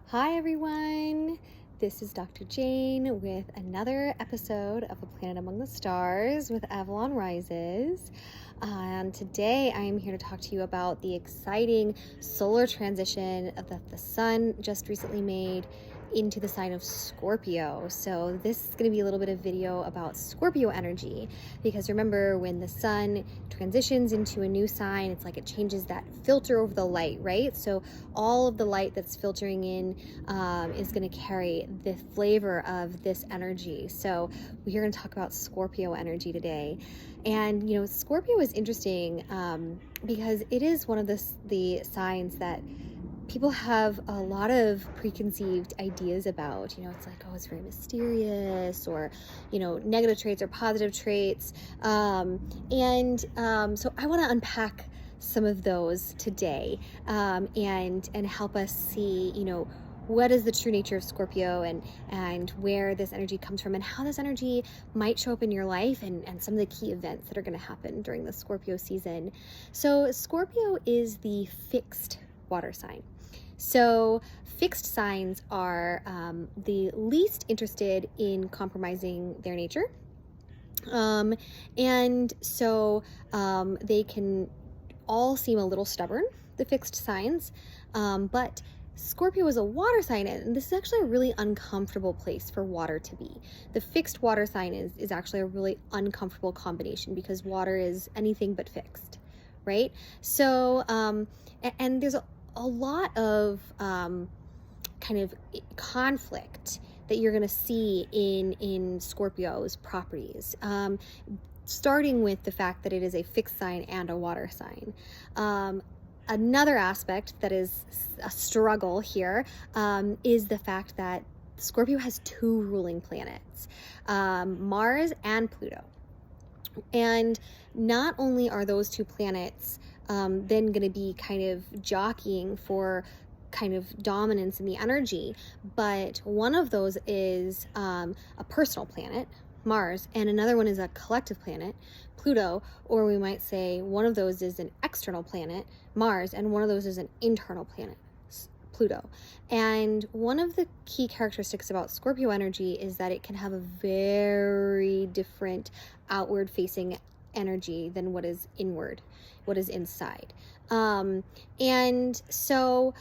Hi everyone, this is Dr. Jane with another episode of A Planet Among the Stars with Avalon Rises. And today I am here to talk to you about the exciting solar transition that the sun just recently made into the sign of Scorpio. So this is going to be a little bit of video about Scorpio energy, because remember, when the sun transitions into a new sign, it's like it changes that filter over the light, right? So all of the light that's filtering in is going to carry the flavor of this energy. So we're going to talk about Scorpio energy today. And Scorpio is interesting because it is one of the signs that people have a lot of preconceived ideas about. It's like, oh, it's very mysterious, or negative traits or positive traits. So I want to unpack some of those today, and help us see what is the true nature of Scorpio, and where this energy comes from, and how this energy might show up in your life, and some of the key events that are going to happen during the Scorpio season. So Scorpio is the fixed water sign. So fixed signs are the least interested in compromising their nature. And so they can all seem a little stubborn, the fixed signs, but Scorpio is a water sign, and this is actually a really uncomfortable place for water to be. The fixed water sign is actually a really uncomfortable combination, because water is anything but fixed, right? So, and there's a lot of kind of conflict that you're going to see in Scorpio's properties, starting with the fact that it is a fixed sign and a water sign. Another aspect that is a struggle here is the fact that Scorpio has two ruling planets, Mars and Pluto. And not only are those two planets then going to be kind of jockeying for kind of dominance in the energy, but one of those is a personal planet, Mars, and another one is a collective planet, Pluto, or we might say one of those is an external planet, Mars, and one of those is an internal planet, Pluto. And one of the key characteristics about Scorpio energy is that it can have a very different outward facing energy than what is inward, what is inside. And so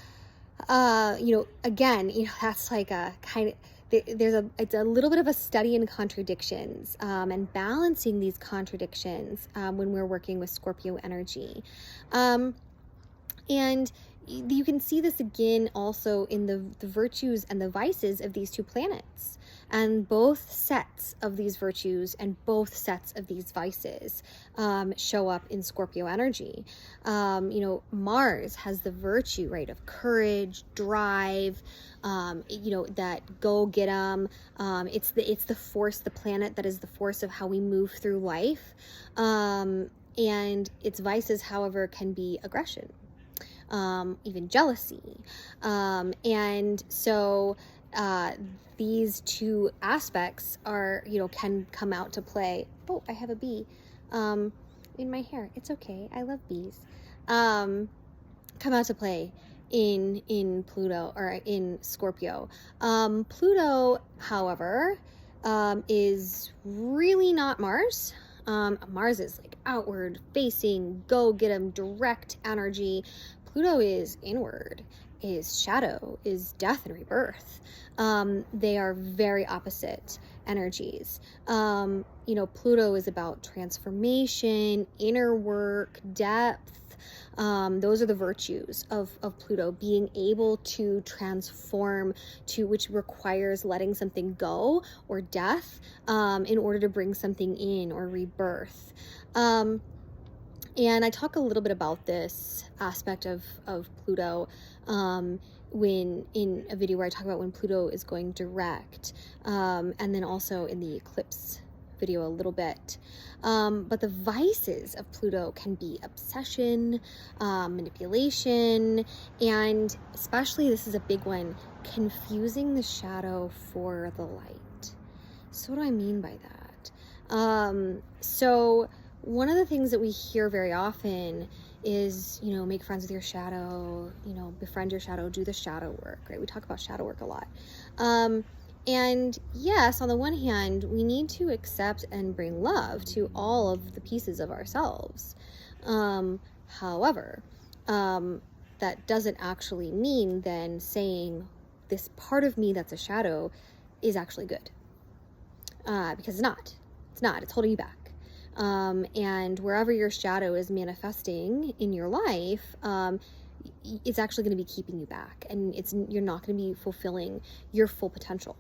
again, that's like a kind of, it's a little bit of a study in contradictions, and balancing these contradictions when we're working with Scorpio energy. And you can see this again also in the virtues and the vices of these two planets. And both sets of these virtues and both sets of these vices show up in Scorpio energy. Mars has the virtue, right, of courage, drive, that go get 'em. It's the force, the planet that is the force of how we move through life. And its vices, however, can be aggression, even jealousy. And so these two aspects are, can come out to play. Oh, I have a bee in my hair. It's okay. I love bees. Come out to play in Pluto, or in Scorpio. Pluto, however, is really not Mars. Mars is like outward facing, go get 'em, direct energy. Pluto is inward, is shadow, is death and rebirth. They are very opposite energies. Pluto is about transformation, inner work, depth. Those are the virtues of Pluto, being able to transform, which requires letting something go, or death, in order to bring something in, or rebirth. And I talk a little bit about this aspect of Pluto when in a video where I talk about when Pluto is going direct, and then also in the eclipse video a little bit. But the vices of Pluto can be obsession, manipulation, and especially, this is a big one, confusing the shadow for the light. So what do I mean by that? So one of the things that we hear very often is, you know, make friends with your shadow, you know, befriend your shadow, do the shadow work, right? We talk about shadow work a lot. And yes, on the one hand, we need to accept and bring love to all of the pieces of ourselves. However, that doesn't actually mean then saying this part of me that's a shadow is actually good. Because it's not. It's holding you back. And wherever your shadow is manifesting in your life, it's actually going to be keeping you back, and you're not going to be fulfilling your full potential,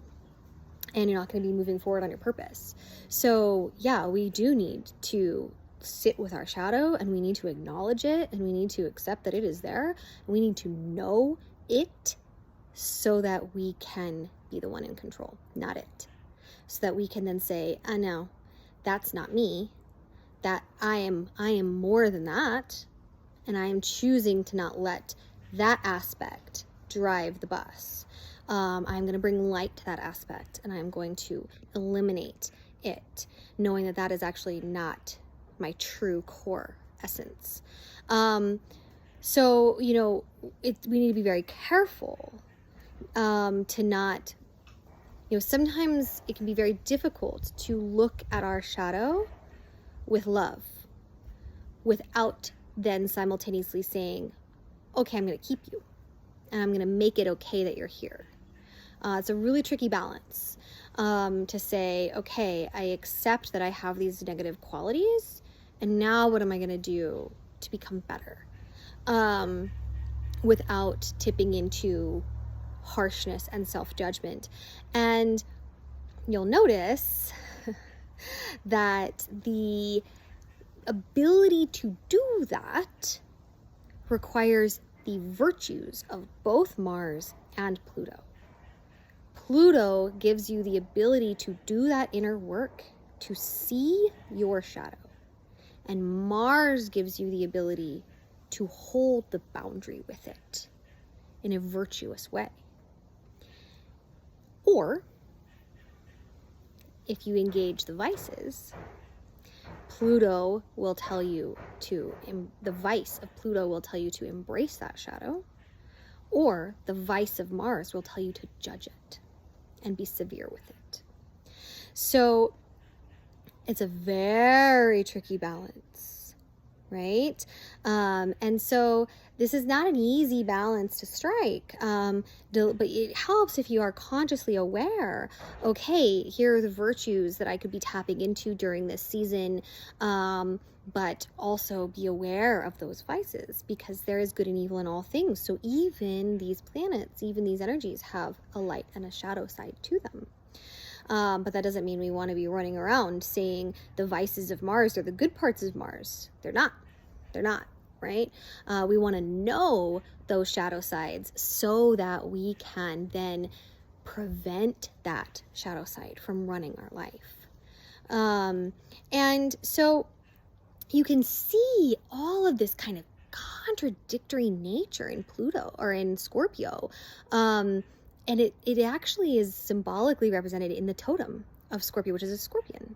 and you're not going to be moving forward on your purpose. So yeah, we do need to sit with our shadow, and we need to acknowledge it, and we need to accept that it is there, and we need to know it so that we can be the one in control, not it. So that we can then say, no, that's not me. That I am more than that, and I am choosing to not let that aspect drive the bus. I'm going to bring light to that aspect, and I'm going to eliminate it, knowing that that is actually not my true core essence. So, you know, we need to be very careful to not, you know, sometimes it can be very difficult to look at our shadow with love without then simultaneously saying, okay, I'm going to keep you, and I'm going to make it okay that you're here. It's a really tricky balance to say, okay, I accept that I have these negative qualities, and now what am I going to do to become better, without tipping into harshness and self-judgment. And you'll notice that the ability to do that requires the virtues of both Mars and Pluto. Pluto gives you the ability to do that inner work, to see your shadow. And Mars gives you the ability to hold the boundary with it in a virtuous way. Or, if you engage the vices, Pluto will tell you the vice of Pluto will tell you to embrace that shadow, or the vice of Mars will tell you to judge it and be severe with it. So it's a very tricky balance, right? And so this is not an easy balance to strike, but it helps if you are consciously aware, okay, here are the virtues that I could be tapping into during this season, but also be aware of those vices, because there is good and evil in all things. So even these planets, even these energies have a light and a shadow side to them. But that doesn't mean we want to be running around saying the vices of Mars are the good parts of Mars. They're not, right? We want to know those shadow sides so that we can then prevent that shadow side from running our life. And so you can see all of this kind of contradictory nature in Pluto or in Scorpio. And it actually is symbolically represented in the totem of Scorpio, which is a scorpion,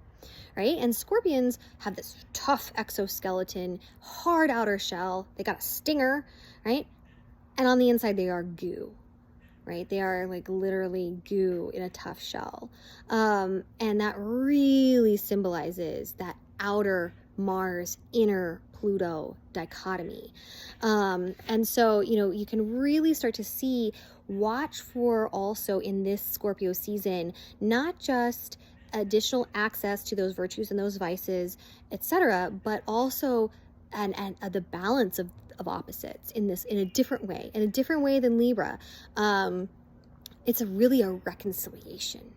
right? And scorpions have this tough exoskeleton, hard outer shell. They got a stinger, right? And on the inside, they are goo, right? They are like literally goo in a tough shell. And that really symbolizes that outer Mars, inner Pluto dichotomy. And so, you know, you can really start to see, watch for also in this Scorpio season, not just additional access to those virtues and those vices, etc., but also and the balance of opposites in a different way than Libra. It's really a reconciliation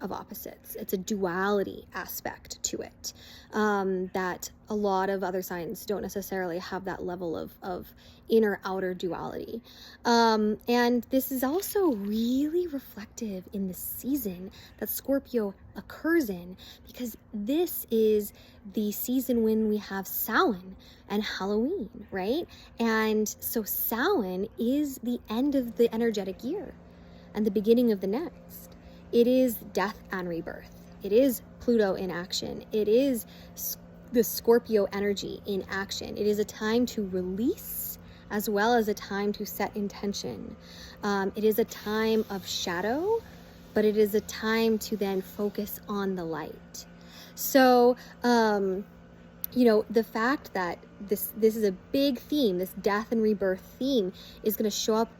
of opposites. It's a duality aspect to it, that a lot of other signs don't necessarily have that level of inner outer duality. And this is also really reflective in the season that Scorpio occurs in, because this is the season when we have Samhain and Halloween, right? And so Samhain is the end of the energetic year and the beginning of the next. It is death and rebirth. It is Pluto in action. It is the Scorpio energy in action. It is a time to release as well as a time to set intention. It is a time of shadow, but it is a time to then focus on the light. So, you know, the fact that this is a big theme, this death and rebirth theme, is going to show up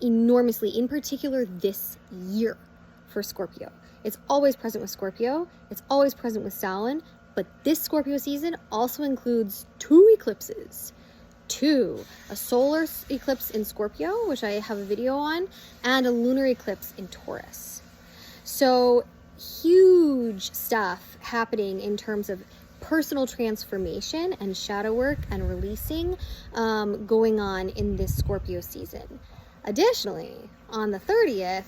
enormously, in particular this year for Scorpio. It's always present with Scorpio. It's always present with Samhain. But this Scorpio season also includes 2 eclipses. 2. A solar eclipse in Scorpio, which I have a video on, and a lunar eclipse in Taurus. So huge stuff happening in terms of personal transformation and shadow work and releasing going on in this Scorpio season. Additionally, on the 30th,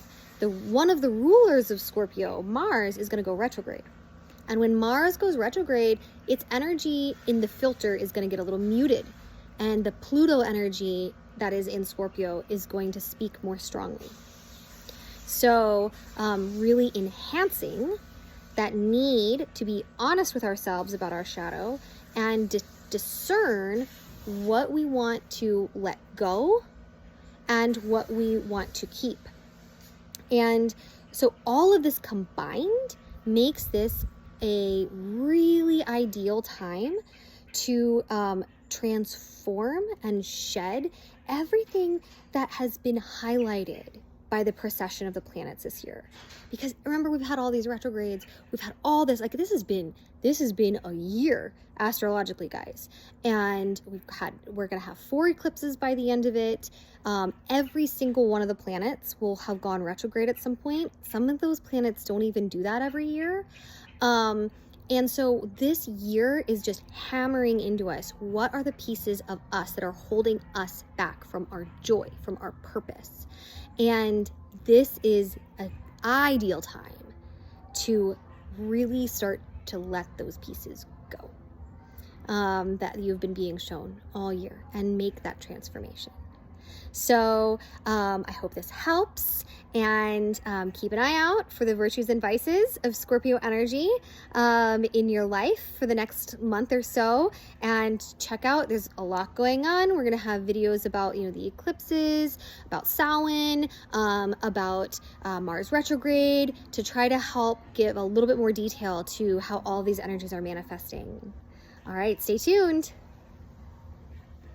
one of the rulers of Scorpio, Mars, is going to go retrograde. And when Mars goes retrograde, its energy in the filter is going to get a little muted. And the Pluto energy that is in Scorpio is going to speak more strongly. So really enhancing that need to be honest with ourselves about our shadow and discern what we want to let go and what we want to keep. And so all of this combined makes this a really ideal time to transform and shed everything that has been highlighted by the precession of the planets this year. Because remember, we've had all these retrogrades, we've had all this, like this has been a year astrologically, guys. And we're gonna have 4 eclipses by the end of it. Every single one of the planets will have gone retrograde at some point. Some of those planets don't even do that every year. And so this year is just hammering into us. What are the pieces of us that are holding us back from our joy, from our purpose? And this is an ideal time to really start to let those pieces go that you've been being shown all year and make that transformation. So I hope this helps, and keep an eye out for the virtues and vices of Scorpio energy in your life for the next month or so. And check out, there's a lot going on. We're going to have videos about, you know, the eclipses, about Samhain, about Mars retrograde, to try to help give a little bit more detail to how all these energies are manifesting. All right, stay tuned.